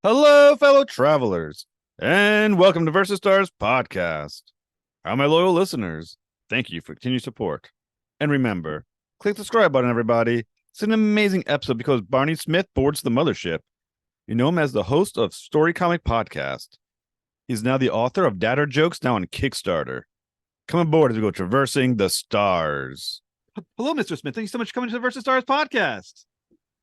Hello, fellow travelers, and welcome to Versus Stars podcast. How my loyal listeners, thank you for continued support. And remember, click the subscribe button, everybody. It's an amazing episode because Barney Smith boards the mothership. You know him as the host of StoryComic podcast. He's now the author of Dadder Jokes, now on Kickstarter. Come aboard as we go traversing the stars. Hello, Mr. Smith. Thank you so much for coming to the Versus Stars podcast.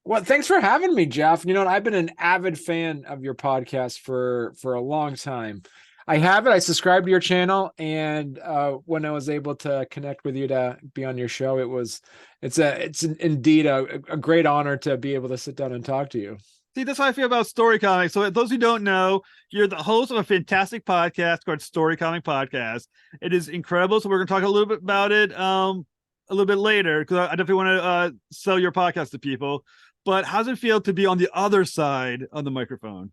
Well, thanks for having me, Jeff. You know, I've been an avid fan of your podcast for a long time. I subscribed to your channel, and when I was able to connect with you to be on your show, it's indeed a great honor to be able to sit down and talk to you. See, that's how I feel about StoryComic. So, those who don't know, you're the host of a fantastic podcast called StoryComic Podcast. It is incredible. So, we're going to talk a little bit about it a little bit later because I definitely want to sell your podcast to people. But how does it feel to be on the other side of the microphone?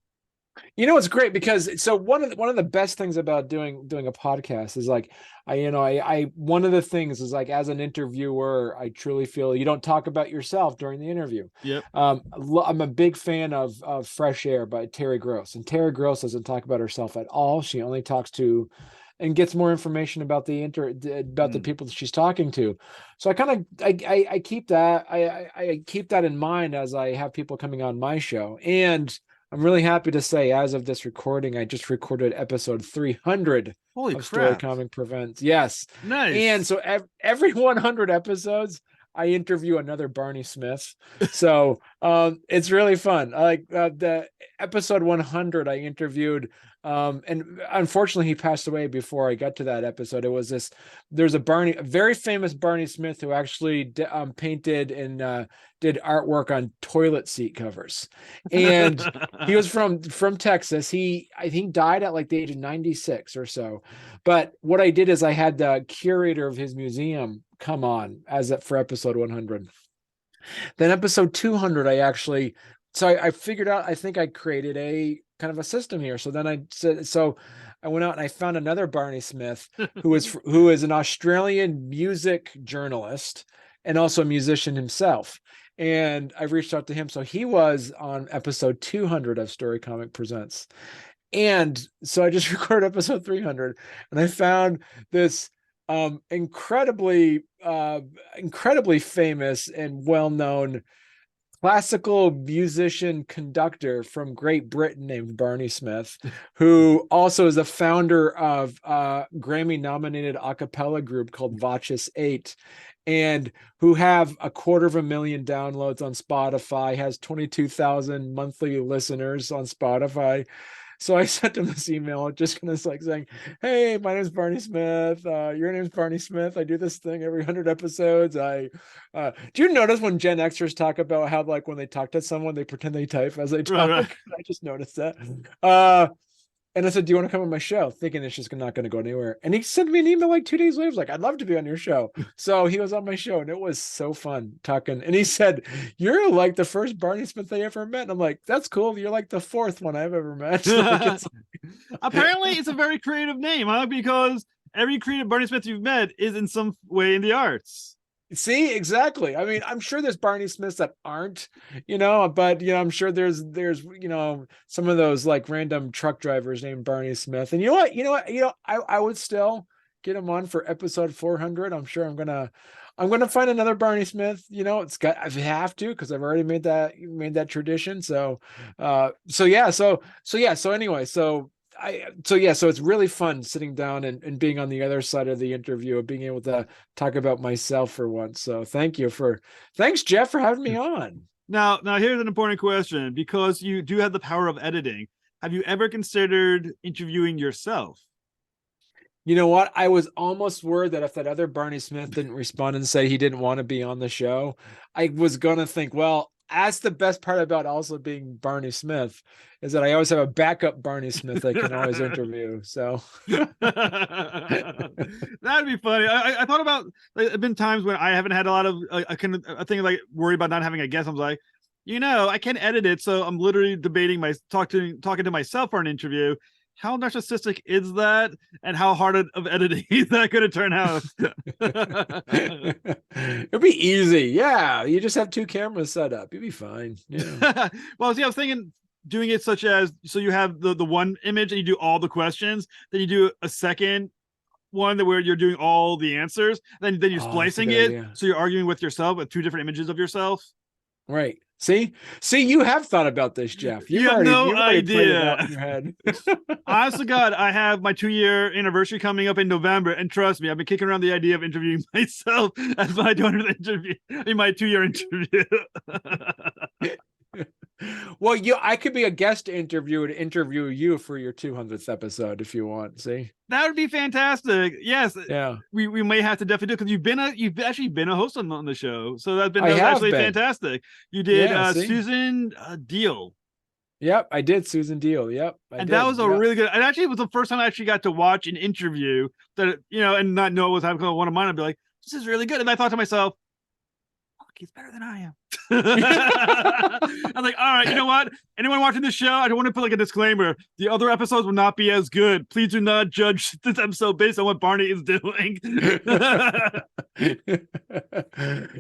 You know, it's great because one of the best things about doing a podcast is like I one of the things is like as an interviewer, I truly feel you don't talk about yourself during the interview. Yep. I'm a big fan of Fresh Air by Terry Gross, and Terry Gross doesn't talk about herself at all. She only talks to and gets more information about the people that she's talking to. So I keep that I keep that in mind as I have people coming on my show. And I'm really happy to say, as of this recording, I just recorded episode 300 Holy of crap. StoryComic Presents. Yes. Nice. And so every 100 episodes, I interview another Barney Smith. So it's really fun. Like the episode 100, I interviewed, and unfortunately he passed away before I got to that episode. There's a very famous Barney Smith who actually painted and did artwork on toilet seat covers. And he was from Texas. I think died at like the age of 96 or so. But what I did is I had the curator of his museum come on for episode 100. Then episode 200, I figured out, I think I created a kind of a system here. So then I went out and I found another Barney Smith who is an Australian music journalist and also a musician himself. And I reached out to him. So he was on episode 200 of StoryComic Presents. And so I just recorded episode 300 and I found this incredibly famous and well-known classical musician conductor from Great Britain named Barney Smith, who also is the founder of a Grammy-nominated a cappella group called Vachis 8, and who have 250,000 downloads on Spotify, has 22,000 monthly listeners on Spotify. So I sent him this email just kind of like saying, hey, my name is Barney Smith. Your name is Barney Smith. I do this thing every 100 episodes. Do you notice when Gen Xers talk about how like when they talk to someone, they pretend they type as they talk? Right. I just noticed that. And I said, do you want to come on my show? Thinking it's just not going to go anywhere. And he sent me an email like 2 days later. Like, I'd love to be on your show. So he was on my show and it was so fun talking. And he said, you're like the first Barney Smith I ever met. And I'm like, that's cool. You're like the fourth one I've ever met. Apparently it's a very creative name, huh? Because every creative Barney Smith you've met is in some way in the arts. See, exactly. I mean, I'm sure there's Barney Smiths that aren't, but I'm sure there's some of those like random truck drivers named Barney Smith. And I would still get him on for episode 400. I'm sure I'm gonna find another Barney Smith. I have to because I've already made that tradition. So it's really fun sitting down and being on the other side of the interview and being able to talk about myself for once. So thanks, Jeff, for having me on. Now here's an important question, because you do have the power of editing. Have you ever considered interviewing yourself? You know what? I was almost worried that if that other Barney Smith didn't respond and say he didn't want to be on the show, I was going to think, well, that's the best part about also being Barney Smith, is that I always have a backup Barney Smith I can always interview. So that'd be funny. I thought about, like, there have been times when I haven't had a lot of a thing like worry about not having a guest. I'm like, I can't edit it, so I'm literally debating talking to myself for an interview. How narcissistic is that, and how hard of editing is that going to turn out? It'll be easy. Yeah, you just have 2 cameras set up. You'll be fine. Yeah. Well, see, I was thinking doing it such as, so you have the one image and you do all the questions, then you do a second one where you're doing all the answers, then you're Oh, that's a splicing good it, idea. so you're arguing with yourself with two different images of yourself. Right. See, you have thought about this, Jeff. You have no You've already played it out idea. in your head. Honest to God, I have my 2-year anniversary coming up in November, and trust me, I've been kicking around the idea of interviewing myself as my 200th interview, in my 2-year interview. Well, I could be a guest interviewer to interview you for your 200th episode if you want. See, that would be fantastic. Yes, yeah, we may have to definitely do, because you've actually been a host on the show, so that I was have actually been. fantastic. You did Yeah, see? Susan Deal. Yep, I did Susan Deal. Yep, And that was a really good. And actually, it was the first time I actually got to watch an interview that, and not know what was happening. One of mine, I'd be like, "This is really good." And I thought to myself, he's better than I am. I was like, all right, you know what? Anyone watching this show, I don't want to put like a disclaimer. The other episodes will not be as good. Please do not judge this episode based on what Barney is doing.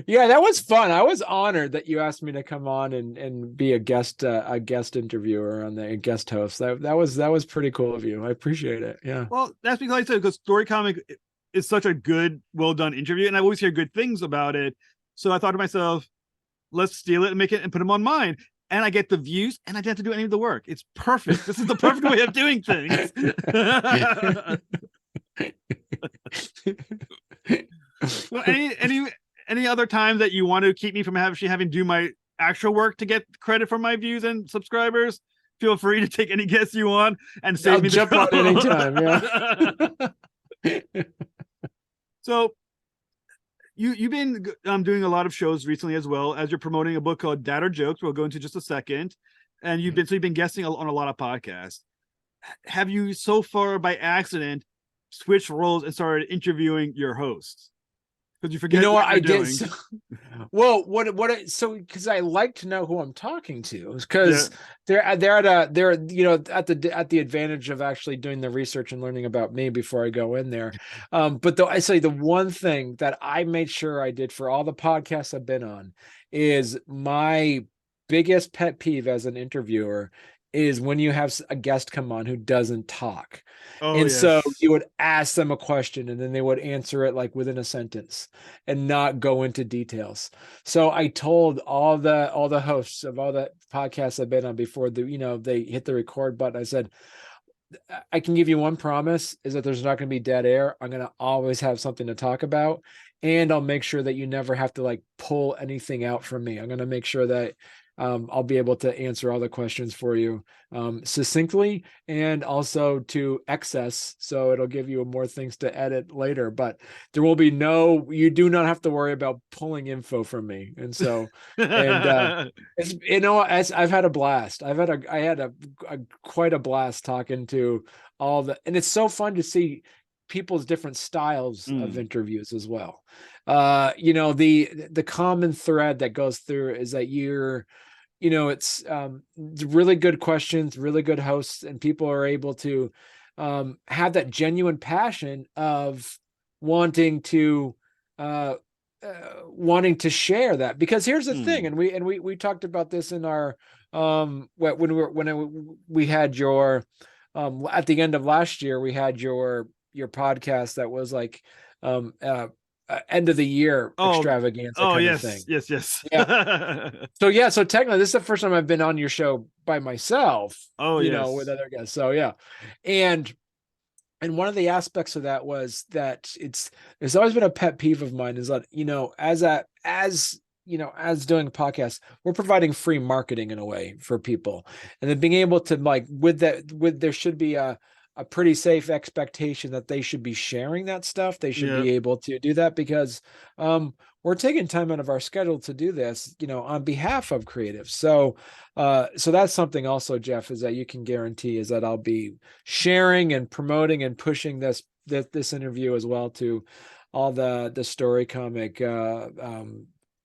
Yeah, that was fun. I was honored that you asked me to come on and be a guest interviewer on the guest host. That was pretty cool of you. I appreciate it. Yeah. Well, that's because, like I said, because StoryComic is such a good, well done interview, and I always hear good things about it. So I thought to myself, let's steal it and make it and put them on mine. And I get the views and I don't have to do any of the work. It's perfect. This is the perfect way of doing things. Well, any other time that you want to keep me from actually having to do my actual work to get credit for my views and subscribers, feel free to take any guests you want and save me jump on anytime. Yeah. So you've been doing a lot of shows recently, as well as you're promoting a book called Dad or Jokes. We'll go into just a second. And you've been guesting on a lot of podcasts. Have you so far by accident switched roles and started interviewing your hosts? Because you forget what I did. So, well, because I like to know who I'm talking to, because they're at the advantage of actually doing the research and learning about me before I go in there. But though I say the one thing that I made sure I did for all the podcasts I've been on is my biggest pet peeve as an interviewer is when you have a guest come on who doesn't talk. So you would ask them a question and then they would answer it like within a sentence and not go into details. So I told all the hosts of all the podcasts I've been on before they hit the record button, I said, I can give you one promise, is that there's not going to be dead air. I'm going to always have something to talk about. And I'll make sure that you never have to like pull anything out from me. I'm going to make sure that I'll be able to answer all the questions for you succinctly and also to excess. So it'll give you more things to edit later, but there will be you do not have to worry about pulling info from me. And so, it's, as I've had a blast. I had quite a blast talking to and it's so fun to see people's different styles of interviews as well. The common thread that goes through is that it's really good questions, really good hosts, and people are able to have that genuine passion of wanting to share that. Because here's the thing, and we talked about this in our when we had your at the end of last year, we had your podcast that was like end of the year extravaganza kind of thing. Yes. Yeah. So technically this is the first time I've been on your show by myself, with other guests. So yeah. And one of the aspects of that was that it's always been a pet peeve of mine, is that, as doing a podcast, we're providing free marketing in a way for people. And then being able to there should be a pretty safe expectation that they should be sharing that stuff. They should be able to do that because we're taking time out of our schedule to do this, on behalf of creatives. So that's something also, Jeff, is that you can guarantee is that I'll be sharing and promoting and pushing this interview as well to all the StoryComic,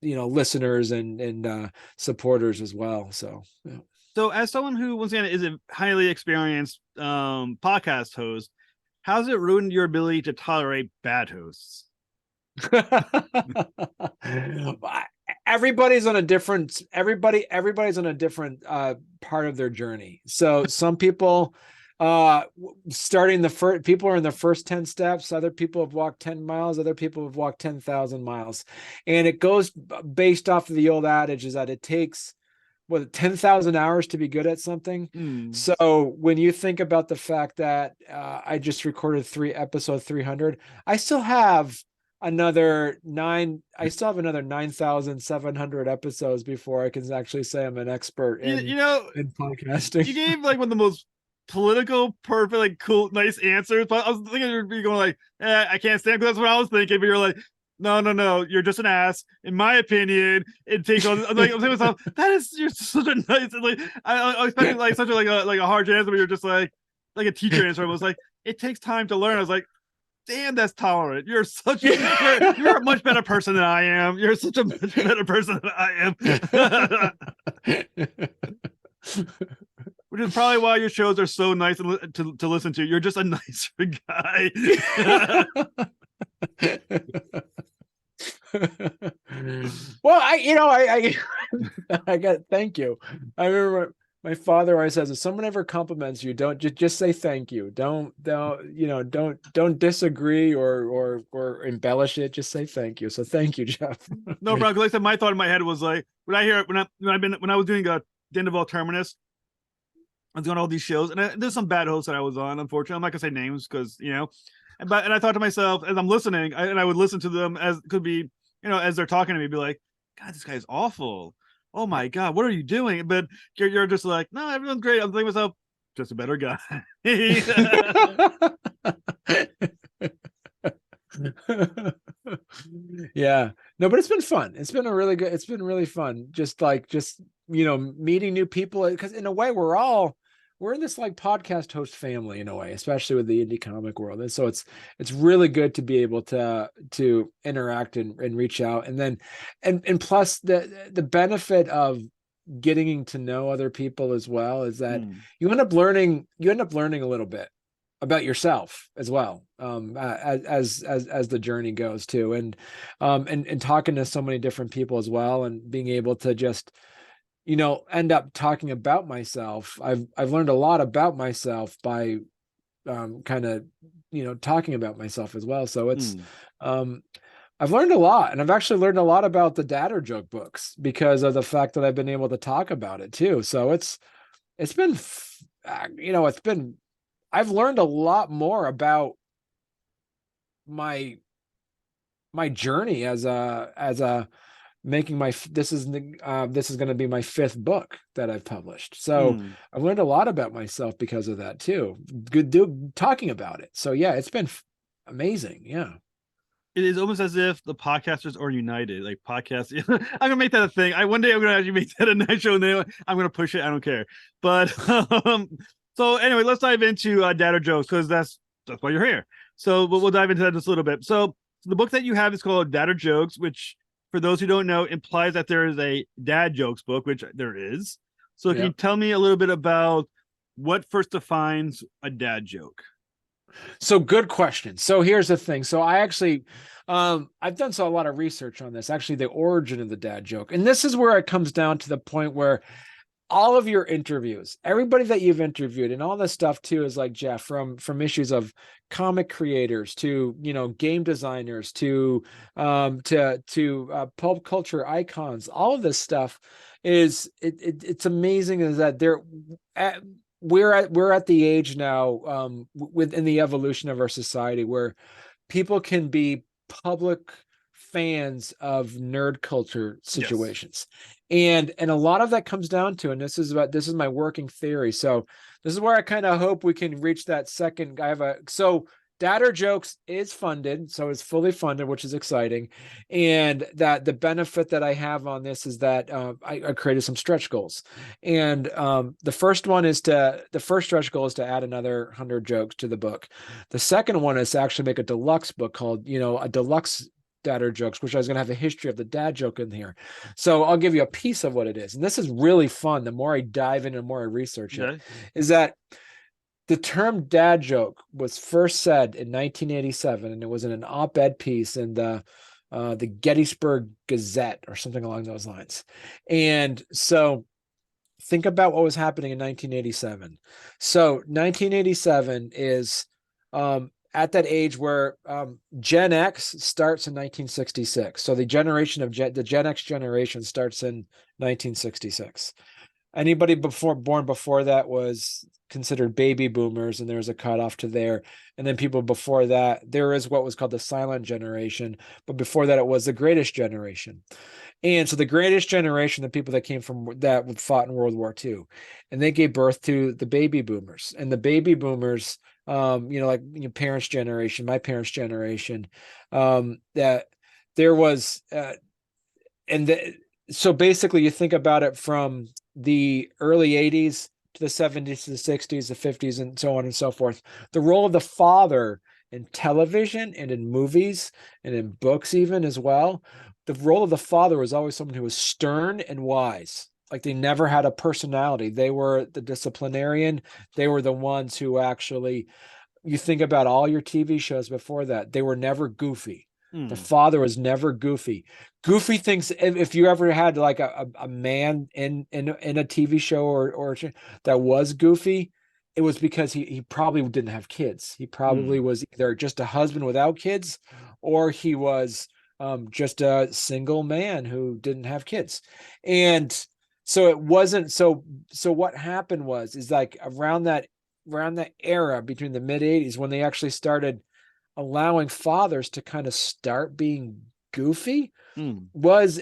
listeners and supporters as well. So, yeah. So as someone who, once again, is a highly experienced podcast host, how's it ruined your ability to tolerate bad hosts? everybody's on a different everybody's on a different part of their journey. So some people starting the first, people are in the first 10 steps, other people have walked 10 miles, other people have walked 10,000 miles, and it goes based off of the old adage is that it takes 10,000 hours to be good at something. So when you think about the fact that I just recorded episode 300, I still have another 9,700 episodes before I can actually say I'm an expert in in podcasting. You gave like one of the most political, perfect, like cool, nice answers. But I was thinking you'd be going like, I can't stand, because that's what I was thinking. But you're like, no, you're just an ass. In my opinion, it takes all. I'm saying to myself, you're such a nice. Like I expected like such a like a hard answer, but you're just like a teacher answer. I was like, it takes time to learn. I was like, damn, that's tolerant. You're you're a much better person than I am. You're such a much better person than I am. Which is probably why your shows are so nice to listen to. You're just a nicer guy. Well, I got, thank you. I remember my father always says, if someone ever compliments you, don't just say thank you. Don't disagree or embellish it. Just say thank you. So thank you, Jeff. No problem. Like I said, my thought in my head was like, when I was doing the end of all terminus, I was doing all these shows, and there's some bad hosts that I was on. Unfortunately, I'm not gonna say names because and I thought to myself as I'm listening, and I would listen to them as could be as they're talking to me, be like, God, this guy's awful. Oh my God, what are you doing? But you're just like, no, everyone's great. I'm thinking to myself, just a better guy. Yeah, no, but it's been fun. It's been really fun. Just meeting new people, because in a way we're in this like podcast host family in a way, especially with the indie comic world. And so it's really good to be able to interact and reach out. And then, and plus the benefit of getting to know other people as well is that you end up learning a little bit about yourself as well, as the journey goes too. And talking to so many different people as well, and being able to just, end up talking about myself. I've learned a lot about myself by kind of, talking about myself as well. So it's, I've learned a lot, and I've actually learned a lot about the Dadder joke books because of the fact that I've been able to talk about it too. So it's been, I've learned a lot more about my journey as a making this is going to be my 5th book that I've published. So I've learned a lot about myself because of that too. Good talking about it. So yeah, it's been amazing. Yeah. It is almost as if the podcasters are united. Like podcasts, I'm gonna make that a thing. One day I'm gonna actually make that a nice show, and then I'm gonna push it. I don't care. But so anyway, let's dive into Dadder jokes, because that's why you're here. So we'll dive into that just a little bit. So the book that you have is called Dadder Jokes, which, for those who don't know, implies that there is a dad jokes book, which there is. So can you tell me a little bit about what first defines a dad joke? So good question. So here's the thing. So I actually, I've done a lot of research on this, actually the origin of the dad joke. And this is where it comes down to the point where all of your interviews, everybody that you've interviewed, and all this stuff too, is like, Jeff, from issues of comic creators to game designers to pulp culture icons. All of this stuff is it's amazing, is that we're at the age now, within the evolution of our society, where people can be public fans of nerd culture situations. Yes. And a lot of that comes down to, and this is my working theory. So this is where I kind of hope we can reach that second. So Dadder Jokes is funded, so it's fully funded, which is exciting. And that the benefit that I have on this is that I created some stretch goals. And the first stretch goal is to add another 100 jokes to the book. The second one is to actually make a deluxe book called, a deluxe Dadder Jokes, which I was going to have a history of the dad joke in here. So I'll give you a piece of what it is. And this is really fun. The more I dive in and the more I research it, is that the term dad joke was first said in 1987, and it was in an op-ed piece in the the Gettysburg Gazette or something along those lines. And so think about what was happening in 1987. So 1987 is at that age where Gen X starts in 1966. So the generation of the Gen X generation starts in 1966. Anybody born before that was considered baby boomers, and there's a cutoff to there. And then people before that, there is what was called the silent generation, but before that, it was the greatest generation. And so the greatest generation, the people that came from that fought in World War II, and they gave birth to the baby boomers. And the baby boomers, like your parents' generation, my parents' generation, that there was, so basically you think about it from the early 80s to the 70s to the 60s, the 50s, and so on and so forth. The role of the father in television and in movies and in books even as well, the role of the father was always someone who was stern and wise. Like they never had a personality. They were the disciplinarian. They were the ones who actually, you think about all your TV shows before that, they were never goofy. The father was never goofy. Goofy things. If you ever had like a man in a TV show or that was goofy, it was because he probably didn't have kids. He probably was either just a husband without kids, or he was just a single man who didn't have kids. And so it wasn't so. So what happened is like around that era between the mid 80s when they actually started allowing fathers to kind of start being goofy was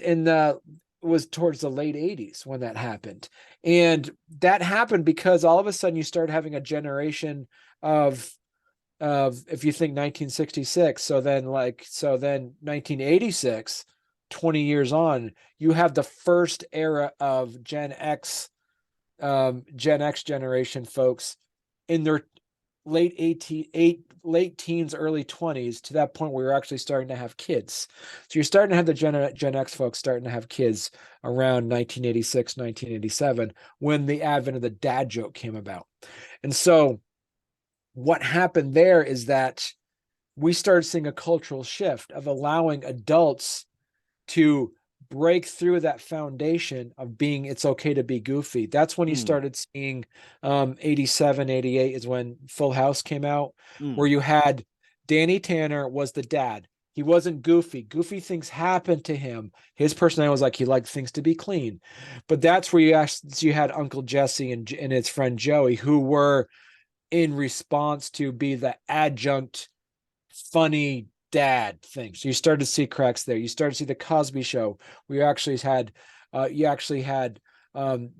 towards the late 80s when that happened. And that happened because all of a sudden you start having a generation of if you think 1966, so then 1986, 20 years on, you have the first era of Gen X generation folks in their late teens, early 20s, to that point where you're actually starting to have kids. So you're starting to have the Gen X folks starting to have kids around 1986, 1987, when the advent of the dad joke came about. And so what happened there is that we started seeing a cultural shift of allowing adults to break through that foundation of being it's okay to be goofy. That's when you started seeing 87, 88 is when Full House came out, where you had Danny Tanner was the dad. He wasn't goofy. Goofy things happened to him. His personality was like he liked things to be clean. But that's where you had Uncle Jesse and his friend Joey, who were in response to be the adjunct funny dad thing. So you started to see cracks there. You started to see the Cosby Show. We actually had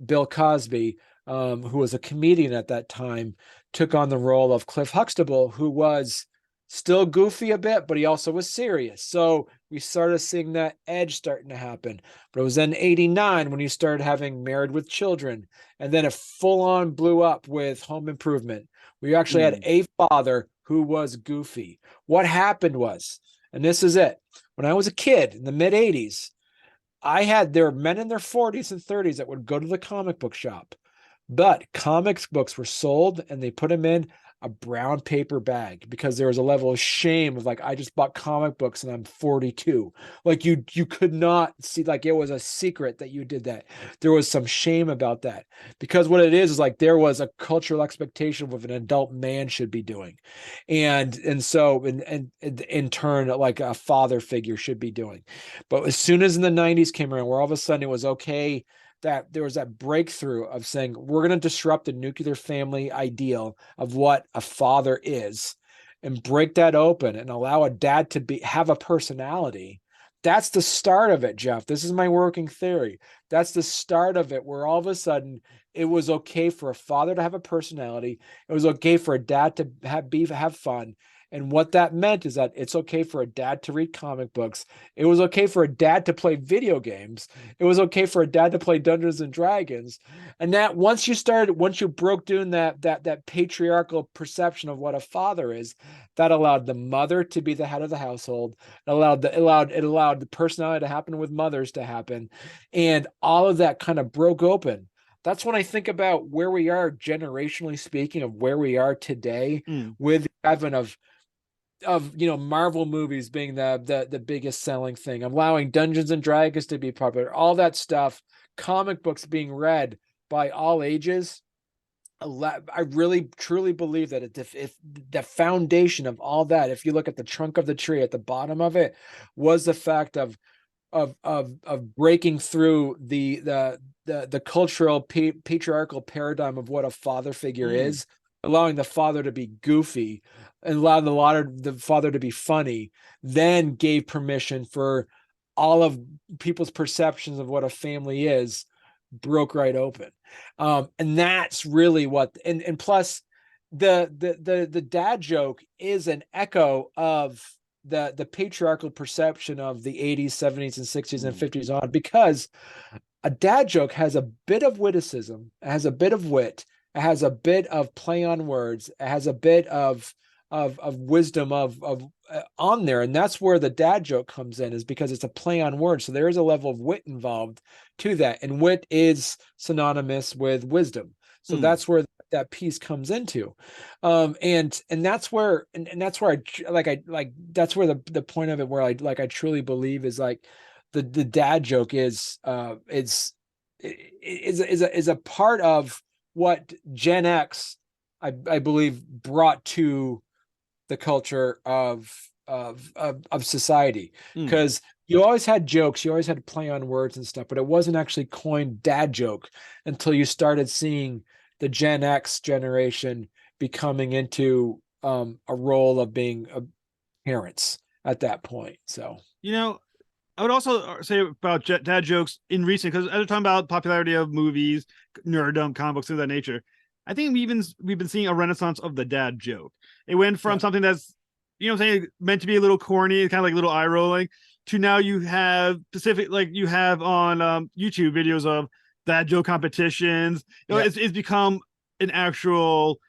Bill Cosby, who was a comedian at that time, took on the role of Cliff Huxtable, who was still goofy a bit, but he also was serious. So we started seeing that edge starting to happen. But it was then 89 when you started having Married with Children, and then it full on blew up with Home Improvement. We actually had a father who was goofy. What happened was, and this is it, when I was a kid in the mid 80s, there were men in their 40s and 30s that would go to the comic book shop, but comics books were sold and they put them in a brown paper bag because there was a level of shame of like, I just bought comic books and I'm 42. Like you could not see, like it was a secret that you did that. There was some shame about that because what it is like there was a cultural expectation of what an adult man should be doing. And so in turn, like a father figure should be doing. But as soon as in the 90s came around, where all of a sudden it was okay, that there was that breakthrough of saying we're going to disrupt the nuclear family ideal of what a father is and break that open and allow a dad to have a personality. That's the start of it, Jeff. This is my working theory. That's the start of it, where all of a sudden it was okay for a father to have a personality. It was okay for a dad to have fun. And what that meant is that it's okay for a dad to read comic books. It was okay for a dad to play video games. It was okay for a dad to play Dungeons and Dragons. And that once you broke down that patriarchal perception of what a father is, that allowed the mother to be the head of the household. It allowed the personality to happen with mothers to happen. And all of that kind of broke open. That's when I think about where we are generationally speaking, of where we are today with the advent of Marvel movies being the biggest selling thing, allowing Dungeons and Dragons to be popular, all that stuff, comic books being read by all ages. I really truly believe that if the foundation of all that, if you look at the trunk of the tree at the bottom of it, was the fact of breaking through the cultural patriarchal paradigm of what a father figure is, allowing the father to be goofy and allowing the father to be funny, then gave permission for all of people's perceptions of what a family is broke right open. And that's really what, and plus the dad joke is an echo of the patriarchal perception of the 80s, 70s, and 60s and 50s on, because a dad joke has a bit of witticism, it has a bit of wit, it has a bit of play on words, it has a bit of wisdom of on there, and that's where the dad joke comes in, is because it's a play on words. So there is a level of wit involved to that, and wit is synonymous with wisdom. So that's where that piece comes into, and that's where that's where that's where the point of it, where I truly believe is like the dad joke is a part of what Gen X I believe brought to the culture of society, because you always had jokes, you always had to play on words and stuff, but it wasn't actually coined dad joke until you started seeing the Gen X generation becoming into a role of being parents at that point. So I would also say about dad jokes in recent, because as we're talking about popularity of movies, nerddom, comic books, things of that nature, I think we've been seeing a renaissance of the dad joke. It went from something that's, meant to be a little corny, kind of like little eye rolling, to now you have specific, like you have on YouTube videos of dad joke competitions. It's become an actual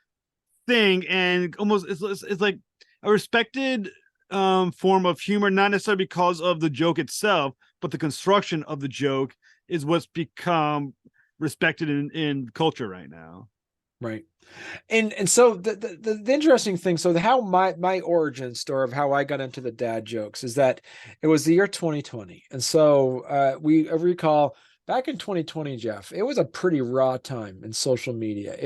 thing, and almost it's like a respected form of humor, not necessarily because of the joke itself, but the construction of the joke is what's become respected in culture right now. Right. And so the interesting thing, so how my origin story of how I got into the dad jokes is that it was the year 2020. And so I recall back in 2020, Jeff, it was a pretty raw time in social media.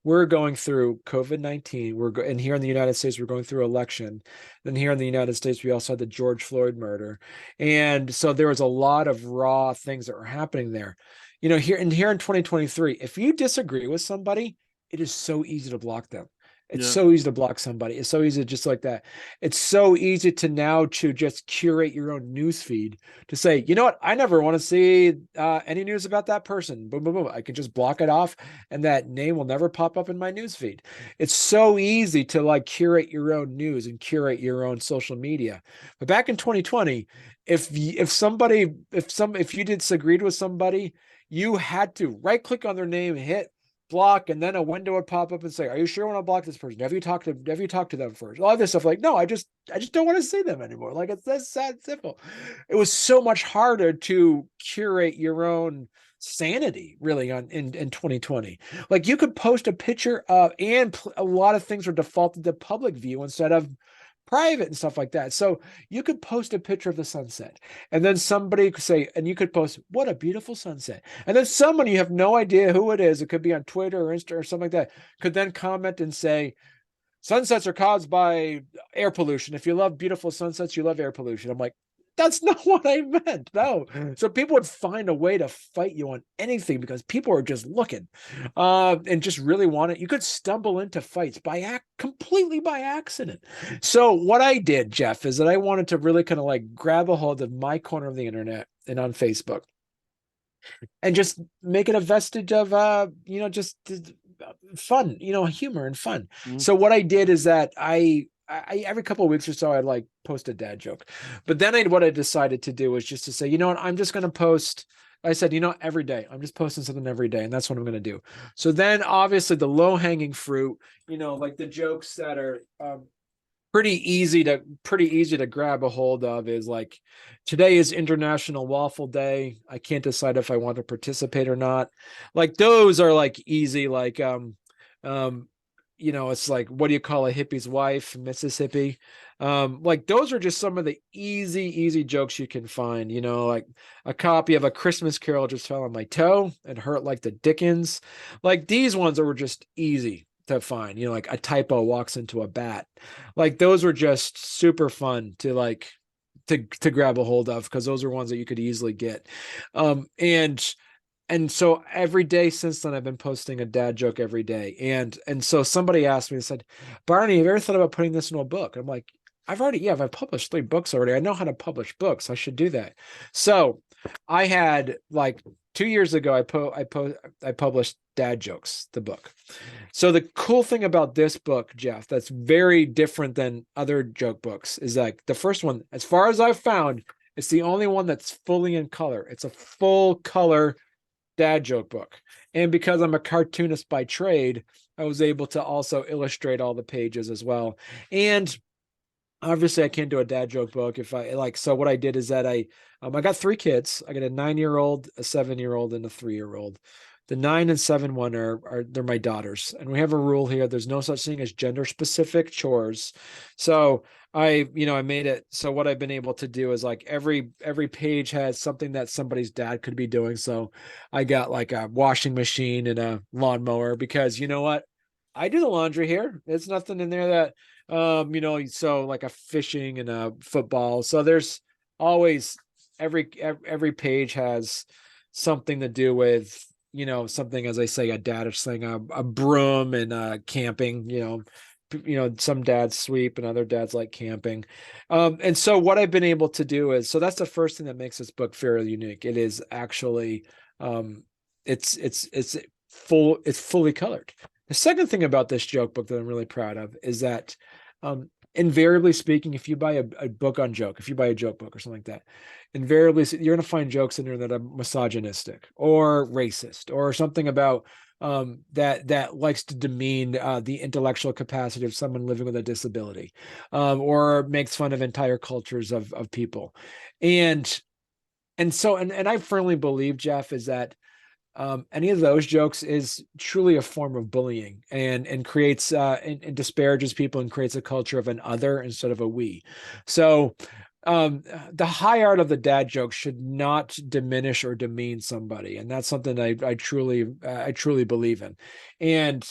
We're going through COVID-19. And here in the United States, we're going through election. Then here in the United States, we also had the George Floyd murder. And so there was a lot of raw things that were happening there. Here in 2023, if you disagree with somebody, it is so easy to block them. It's so easy to block somebody. It's so easy just like that. It's so easy to now to just curate your own news feed to say, you know what? I never want to see any news about that person. Boom, boom, boom. I can just block it off and that name will never pop up in my news feed. It's so easy to like curate your own news and curate your own social media. But back in 2020, if you disagreed with somebody, you had to right click on their name, hit block, and then a window would pop up and say, are you sure you want to block this person? Have you talked to them first? All this stuff, like, no, I just don't want to see them anymore. Like, it's that sad, simple. It was so much harder to curate your own sanity really in 2020. Like, you could post a picture of, and a lot of things were defaulted to public view instead of private and stuff like that. So you could post a picture of the sunset, and then somebody could say, and you could post, what a beautiful sunset. And then someone, you have no idea who it is, it could be on Twitter or Insta or something like that, could then comment and say, sunsets are caused by air pollution. If you love beautiful sunsets, you love air pollution. I'm like, that's not what I meant. No. So people would find a way to fight you on anything because people are just looking and just really want it. You could stumble into fights completely by accident. So what I did, Jeff, is that I wanted to really kind of like grab a hold of my corner of the internet and on Facebook and just make it a vestige of, just fun, humor and fun. So what I did is that I every couple of weeks or so, I'd like post a dad joke. But then what I decided to do was just to say, I'm just going to post. I said, every day, I'm just posting something every day. And that's what I'm going to do. So then obviously the low hanging fruit, like the jokes that are pretty easy to grab a hold of is like, today is International Waffle Day. I can't decide if I want to participate or not. Like those are like easy, like, it's like, what do you call a hippie's wife, Mississippi? Like those are just some of the easy jokes you can find, like a copy of A Christmas Carol just fell on my toe and hurt like the Dickens. Like these ones were just easy to find, like a typo walks into a bat. Like those were just super fun to like to grab a hold of, because those are ones that you could easily get. And so every day since then, I've been posting a dad joke every day. And so somebody asked me, they said, Barney, have you ever thought about putting this in a book? I'm like, I've published 3 books already. I know how to publish books. I should do that. So I had like 2 years ago, I published Dad Jokes, the book. So the cool thing about this book, Jeff, that's very different than other joke books, is like the first one, as far as I've found, it's the only one that's fully in color. It's a full color dad joke book. And because I'm a cartoonist by trade, I was able to also illustrate all the pages as well. And obviously I can't do a dad joke book if I like, so what I did is that I got 3 kids. I got a 9-year-old, a 7-year-old, and a 3-year-old. The 9 and 7 one they're my daughters. And we have a rule here. There's no such thing as gender specific chores. So I made it. So what I've been able to do is like every page has something that somebody's dad could be doing. So I got like a washing machine and a lawnmower, because you know what? I do the laundry here. There's nothing in there that, so like a fishing and a football. So there's always every page has something to do with, something, as I say, a dadish thing, a broom and camping, some dads sweep and other dads like camping. And so what I've been able to do is, so that's the first thing that makes this book fairly unique. It is actually, it's fully colored. The second thing about this joke book that I'm really proud of is that, invariably speaking, if you buy a book on joke, if you buy a joke book or something like that, invariably you're going to find jokes in there that are misogynistic or racist or something about that likes to demean the intellectual capacity of someone living with a disability, or makes fun of entire cultures of people. And so I firmly believe, Jeff, is that any of those jokes is truly a form of bullying, and creates and disparages people and creates a culture of an other instead of a we. So the high art of the dad joke should not diminish or demean somebody, and that's something I truly believe in. And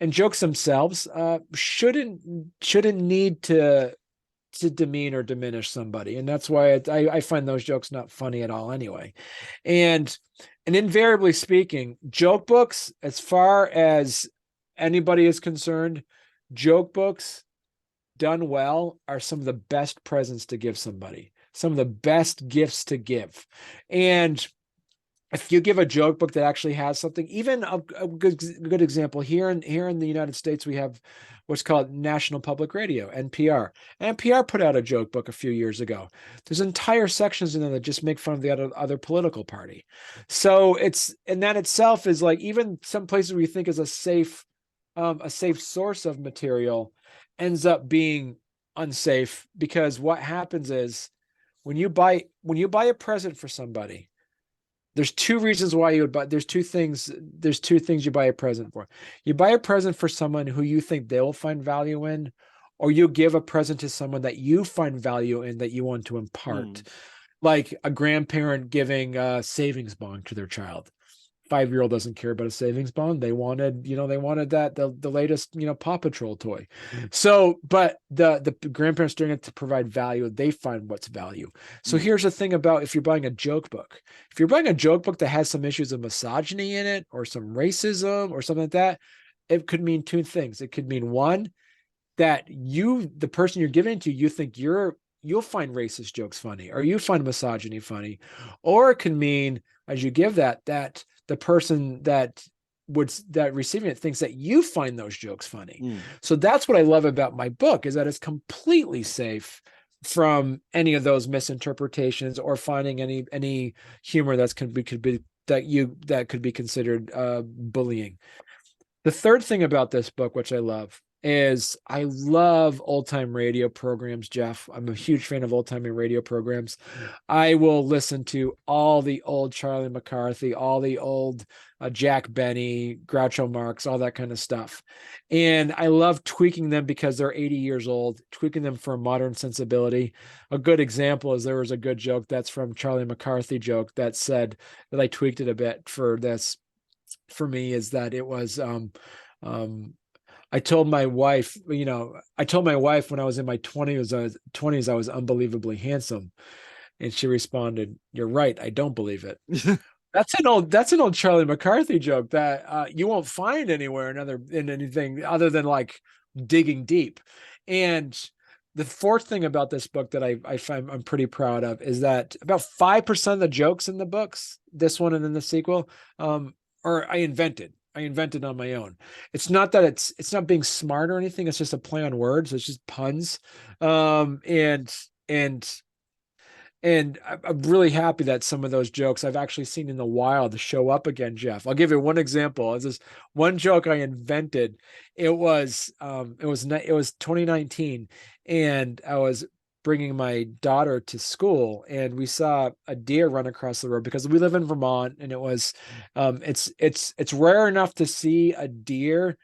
jokes themselves shouldn't need to demean or diminish somebody, and that's why I find those jokes not funny at all anyway. And invariably speaking, joke books, as far as anybody is concerned, joke books done well are some of the best presents to give somebody, some of the best gifts to give. And if you give a joke book that actually has something, even a good example here in the United States, we have what's called National Public Radio, NPR. NPR put out a joke book a few years ago. There's entire sections in there that just make fun of the other political party. So and that itself is like, even some places we think is a safe source of material ends up being unsafe, because what happens is when you buy a present for somebody, there's 2 reasons why you would buy. There's two things you buy a present for. You buy a present for someone who you think they'll find value in, or you give a present to someone that you find value in, that you want to impart. Like a grandparent giving a savings bond to their child. 5-year-old doesn't care about a savings bond. They wanted that the latest, Paw Patrol toy. So, but the grandparents doing it to provide value, they find what's value. So here's the thing about, if you're buying a joke book, that has some issues of misogyny in it, or some racism or something like that, it could mean 2 things. It could mean, one, that the person you're giving it to, you think you'll find racist jokes funny, or you find misogyny funny. Or it can mean, as you give that the person that receiving it thinks that you find those jokes funny. So that's what I love about my book, is that it's completely safe from any of those misinterpretations, or finding any humor that could be considered bullying. The third thing about this book, which I love, is I love old time radio programs, Jeff. I'm a huge fan of old time radio programs. I will listen to all the old Charlie McCarthy, all the old Jack Benny, Groucho Marx, all that kind of stuff. And I love tweaking them because they're 80 years old, tweaking them for a modern sensibility. A good example is there was a good joke that's from Charlie McCarthy joke that said that I tweaked it a bit for this. For me, is that it was I told my wife, I told my wife when I was in my 20s, I was unbelievably handsome. And she responded, "You're right. I don't believe it." That's an old Charlie McCarthy joke that you won't find anywhere in anything other than like digging deep. And the fourth thing about this book that I find I'm pretty proud of is that about 5% of the jokes in the books, this one and then the sequel, or I invented on my own. It's not that it's not being smart or anything. It's just a play on words. It's just puns. And I'm really happy that some of those jokes I've actually seen in the wild show up again, Jeff. I'll give you one example. It's this one joke I invented. It was 2019, and I was bringing my daughter to school, and we saw a deer run across the road because we live in Vermont, and it was it's rare enough to see a deer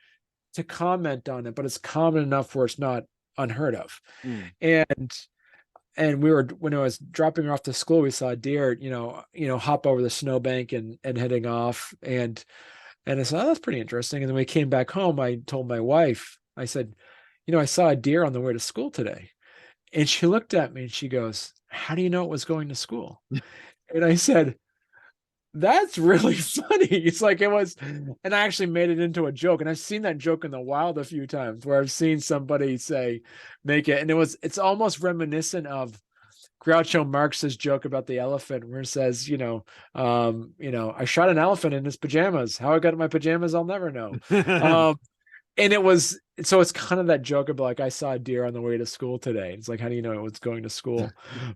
to comment on it, but it's common enough where it's not unheard of. And we were, when I was dropping her off to school, we saw a deer, hop over the snowbank and heading off. And I said, "Oh, that's pretty interesting." And then we came back home. I told my wife, I said, "I saw a deer on the way to school today." And she looked at me and she goes, "How do you know it was going to school?" And I said, "That's really funny." It's like it was, and I actually made it into a joke. And I've seen that joke in the wild a few times where I've seen somebody make it. And it's almost reminiscent of Groucho Marx's joke about the elephant, where it says, "I shot an elephant in his pajamas. How I got in my pajamas, I'll never know." And it's kind of that joke of like, I saw a deer on the way to school today. It's like, how do you know it was going to school?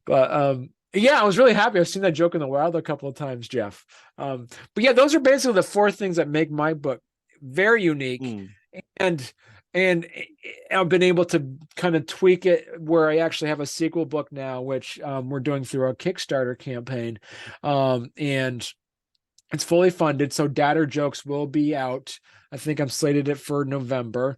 But yeah, I was really happy. I've seen that joke in the wild a couple of times, Jeff. But yeah, those are basically the four things that make my book very unique. And I've been able to kind of tweak it where I actually have a sequel book now, which we're doing through a Kickstarter campaign. And it's fully funded, so Dadder Jokes will be out. I think I'm slated it for November.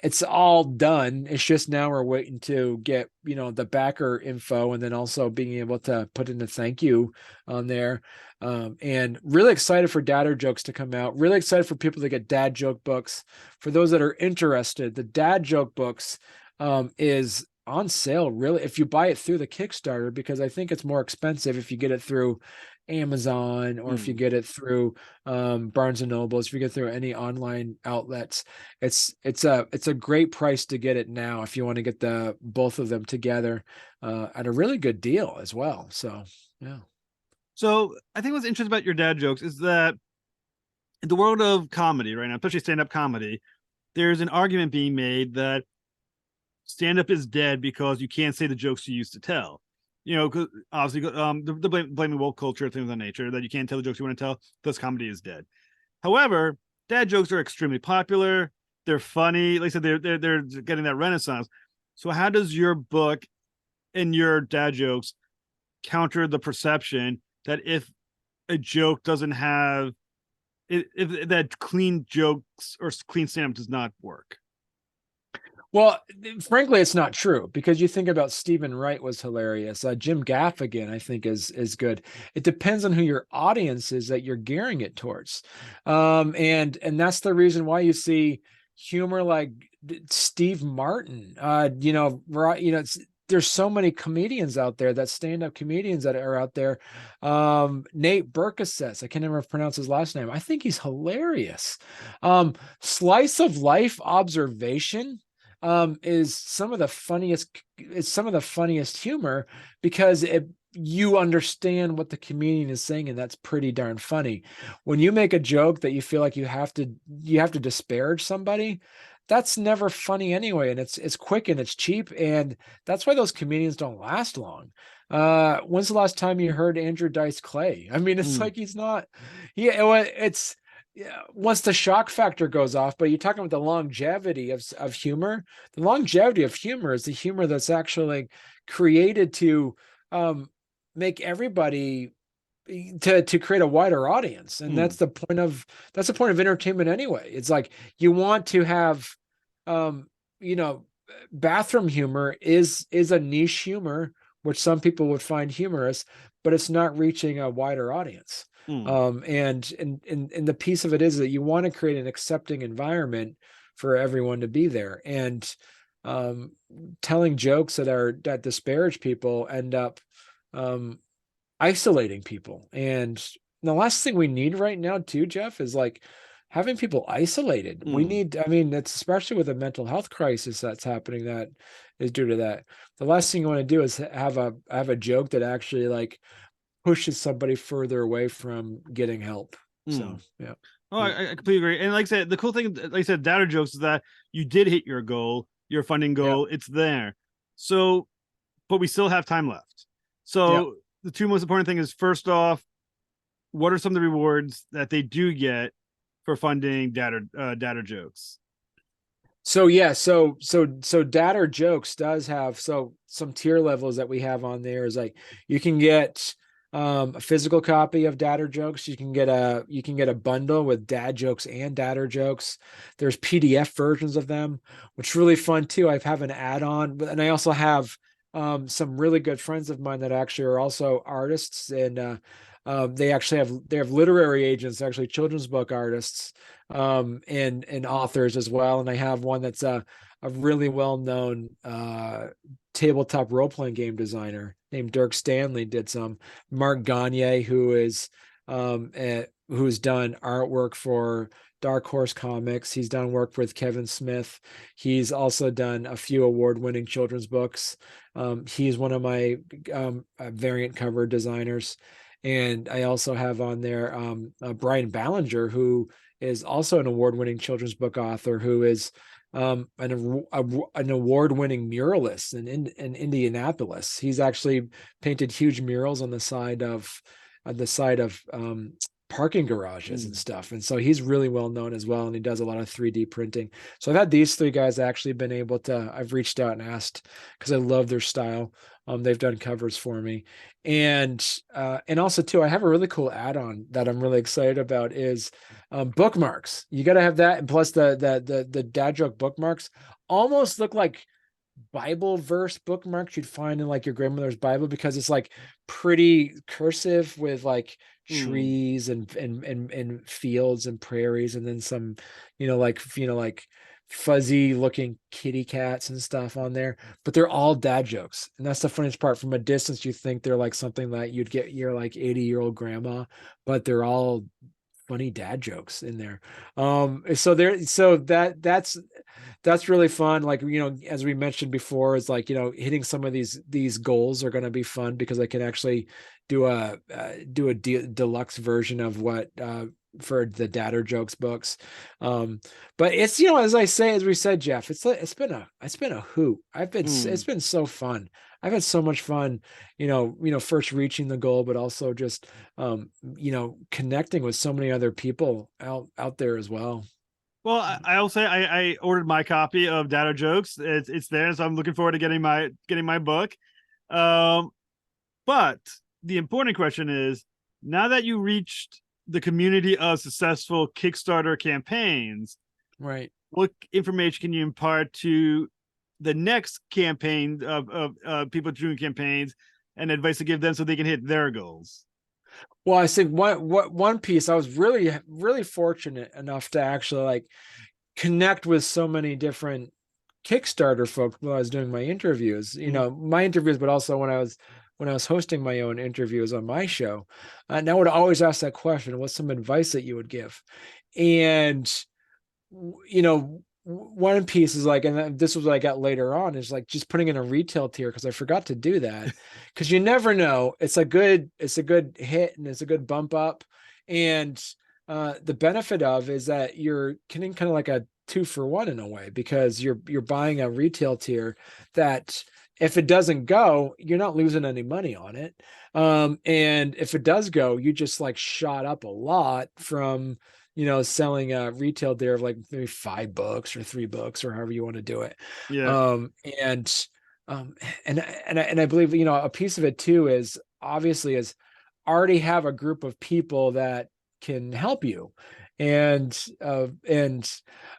It's all done. It's just now we're waiting to get, the backer info, and then also being able to put in a thank you on there. And really excited for Dadder Jokes to come out. Really excited for people to get dad joke books. For those that are interested, the dad joke books is on sale, really, if you buy it through the Kickstarter, because I think it's more expensive if you get it through Amazon, or if you get it through Barnes and Nobles, if you get through any online outlets. It's a great price to get it now if you want to get both of them together at a really good deal as well. So yeah. So I think what's interesting about your dad jokes is that in the world of comedy right now, especially stand-up comedy, there's an argument being made that stand-up is dead because you can't say the jokes you used to tell. Because obviously, the blaming woke culture, things of that nature, that you can't tell the jokes you want to tell, thus comedy is dead. However, dad jokes are extremely popular. They're funny. Like I said, they're getting that renaissance. So how does your book and your dad jokes counter the perception that if a joke doesn't have, if that clean jokes or clean stand-up does not work? Well, frankly, it's not true, because you think about Stephen Wright was hilarious. Jim Gaffigan, I think, is good. It depends on who your audience is that you're gearing it towards, and that's the reason why you see humor like Steve Martin. There's so many comedians out there, that stand-up comedians that are out there. Nate Berkowitz, I can never pronounce his last name. I think he's hilarious. Slice of life observation is some of the funniest humor, because you understand what the comedian is saying, and that's pretty darn funny. When you make a joke that you feel like you have to disparage somebody, that's never funny anyway, and it's quick and it's cheap, and that's why those comedians don't last long. When's the last time you heard Andrew Dice Clay? I mean, it's like he's not. Yeah, it's once the shock factor goes off, but you're talking about the longevity of humor. The longevity of humor is the humor that's actually created to make everybody to create a wider audience. And that's the point of entertainment anyway. It's like you want to have you know, bathroom humor is a niche humor, which some people would find humorous, but it's not reaching a wider audience. And the piece of it is that you want to create an accepting environment for everyone to be there. And telling jokes that disparage people end up isolating people. And the last thing we need right now too, Jeff, is like having people isolated. We need, I mean, it's especially with a mental health crisis that's happening that is due to that. The last thing you want to do is have a joke that actually like pushes somebody further away from getting help. So yeah. Oh, I completely agree. And like I said, the cool thing, like I said, Data Jokes is that you did hit your goal, your funding goal. It's there. So, but we still have time left. So the two most important thing is, first off, what are some of the rewards that they do get for funding Data Jokes? So Data Jokes does have some tier levels that we have on there. Is like you can get a physical copy of Data Jokes. You can get a bundle with Dad Jokes and Data Jokes. There's PDF versions of them, which is really fun too. I have an add-on, and I also have some really good friends of mine that actually are also artists, and they have literary agents, actually children's book artists, and authors as well. And I have one that's a really well-known tabletop role-playing game designer named Dirk Stanley. Did some. Mark Gagne, who's done artwork for Dark Horse Comics. He's done work with Kevin Smith. He's also done a few award-winning children's books. He's one of my variant cover designers. And I also have on there Brian Ballinger, who is also an award-winning children's book author, who is an award-winning muralist in Indianapolis. He's actually painted huge murals on the side of parking garages and stuff. And so he's really well known as well. And he does a lot of 3D printing. So I've had these three guys actually been able to, I've reached out and asked because I love their style. They've done covers for me. And also too, I have a really cool add-on that I'm really excited about is bookmarks. You got to have that. And plus the dad joke bookmarks almost look like Bible verse bookmarks you'd find in like your grandmother's Bible, because it's like pretty cursive with like trees and fields and prairies, and then some like fuzzy looking kitty cats and stuff on there, but they're all dad jokes. And that's the funniest part. From a distance you think they're like something that you'd get your like 80-year-old grandma, but they're all funny dad jokes in there. That's really fun. Like, as we mentioned before, is like, hitting some of these goals are going to be fun because I can actually do a deluxe version of what for the Data Jokes books. But it's, as we said, Jeff, it's been a hoot. It's been so fun. I've had so much fun, first reaching the goal, but also just, connecting with so many other people out there as well. Well, I'll say I ordered my copy of Data Jokes. It's there, so I'm looking forward to getting my book. But the important question is, now that you reached the community of successful Kickstarter campaigns, right? What information can you impart to the next campaign of people doing campaigns, and advice to give them so they can hit their goals? Well, I think one piece, I was really, really fortunate enough to actually like connect with so many different Kickstarter folks while I was doing my interviews, my interviews, but also when I was hosting my own interviews on my show. And I would always ask that question: what's some advice that you would give? And, one piece is like, and this was what I got later on, is like just putting in a retail tier, because I forgot to do that, because you never know. It's a good hit and it's a good bump up. And the benefit of is that you're getting kind of like a 2-for-1 in a way, because you're buying a retail tier that if it doesn't go, you're not losing any money on it. And if it does go, you just like shot up a lot from selling retail there of like maybe 5 books or 3 books or however you want to do it. Yeah. And I believe, a piece of it too is obviously is already have a group of people that can help you. And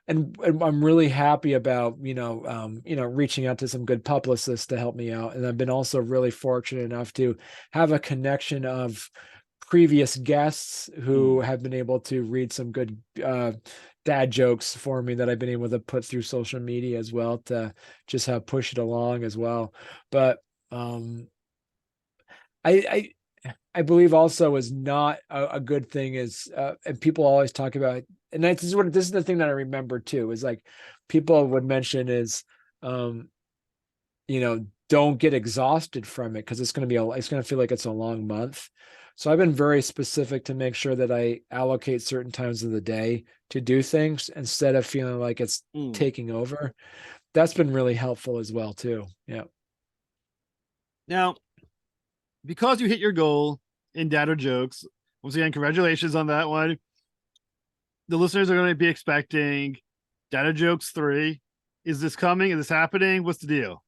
I'm really happy about, reaching out to some good publicists to help me out. And I've been also really fortunate enough to have a connection of previous guests who have been able to read some good dad jokes for me that I've been able to put through social media as well to just have push it along as well. But I believe also is not a good thing is, and people always talk about, and this is the thing that I remember too, is like people would mention is, don't get exhausted from it because it's going to feel like it's a long month. So I've been very specific to make sure that I allocate certain times of the day to do things instead of feeling like it's taking over. That's been really helpful as well too. Yeah. Now, because you hit your goal in Dad or Jokes, once again, congratulations on that one. The listeners are going to be expecting Dad or Jokes 3. Is this coming? Is this happening? What's the deal?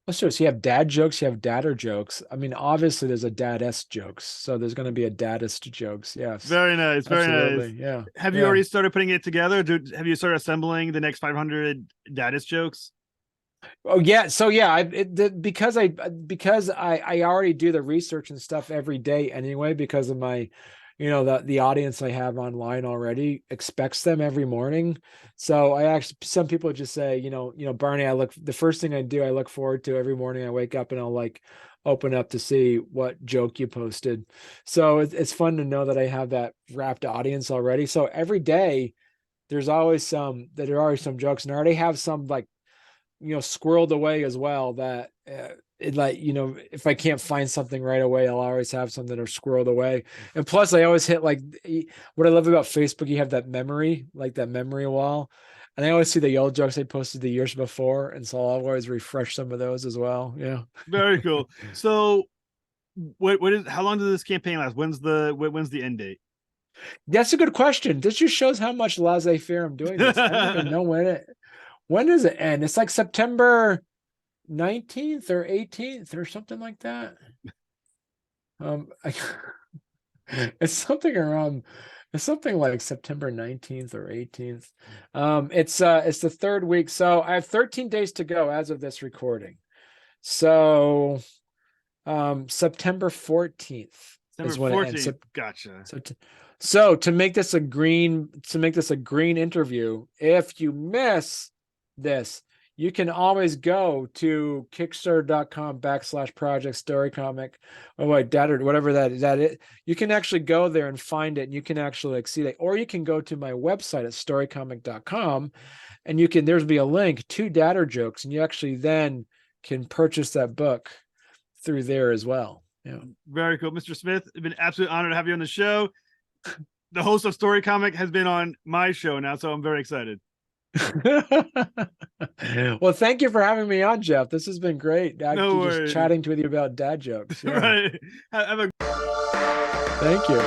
Let's do it. So you have dad jokes, you have dadder jokes. I mean, obviously there's a daddest jokes. So there's going to be a daddest jokes. Yes. Very nice. Very Absolutely. nice. Yeah. Have you already started putting it together? Have you started assembling the next 500 daddest jokes? Oh yeah. So yeah, because I already do the research and stuff every day anyway, because of my, the audience I have online already expects them every morning. So some people just say, Barney, the first thing I do, I look forward to every morning. I wake up and I'll like open up to see what joke you posted. So it's fun to know that I have that wrapped audience already. So every day there are always some jokes, and I already have some like, squirreled away as well that if I can't find something right away, I'll always have some that are squirreled away. And plus I always hit like what I love about Facebook, you have that memory wall, and I always see the old jokes I posted the years before, and so I'll always refresh some of those as well. Yeah. Very cool. So how long does this campaign last? When's the end date? That's a good question. This just shows how much laissez-faire I'm doing this. I don't even know when does it end? It's like September 19th or 18th or something like that. It's something like September 19th or 18th. It's the third week. So I have 13 days to go as of this recording. So September 14th is when it ends. Gotcha. So to make this a green interview, if you miss this, you can always go to kickstarter.com/project StoryComic dad or whatever that is. You can actually go there and find it, and you can actually like see that, or you can go to my website at storycomic.com, and there's be a link to Dadder Jokes, and you actually then can purchase that book through there as well. Yeah. Very cool. Mr. Smith, it's been an absolute honor to have you on the show. The host of StoryComic has been on my show now, so I'm very excited. Well, thank you for having me on, Jeff. This has been great. No worries. Just chatting with you about dad jokes. Yeah. Right. Thank you.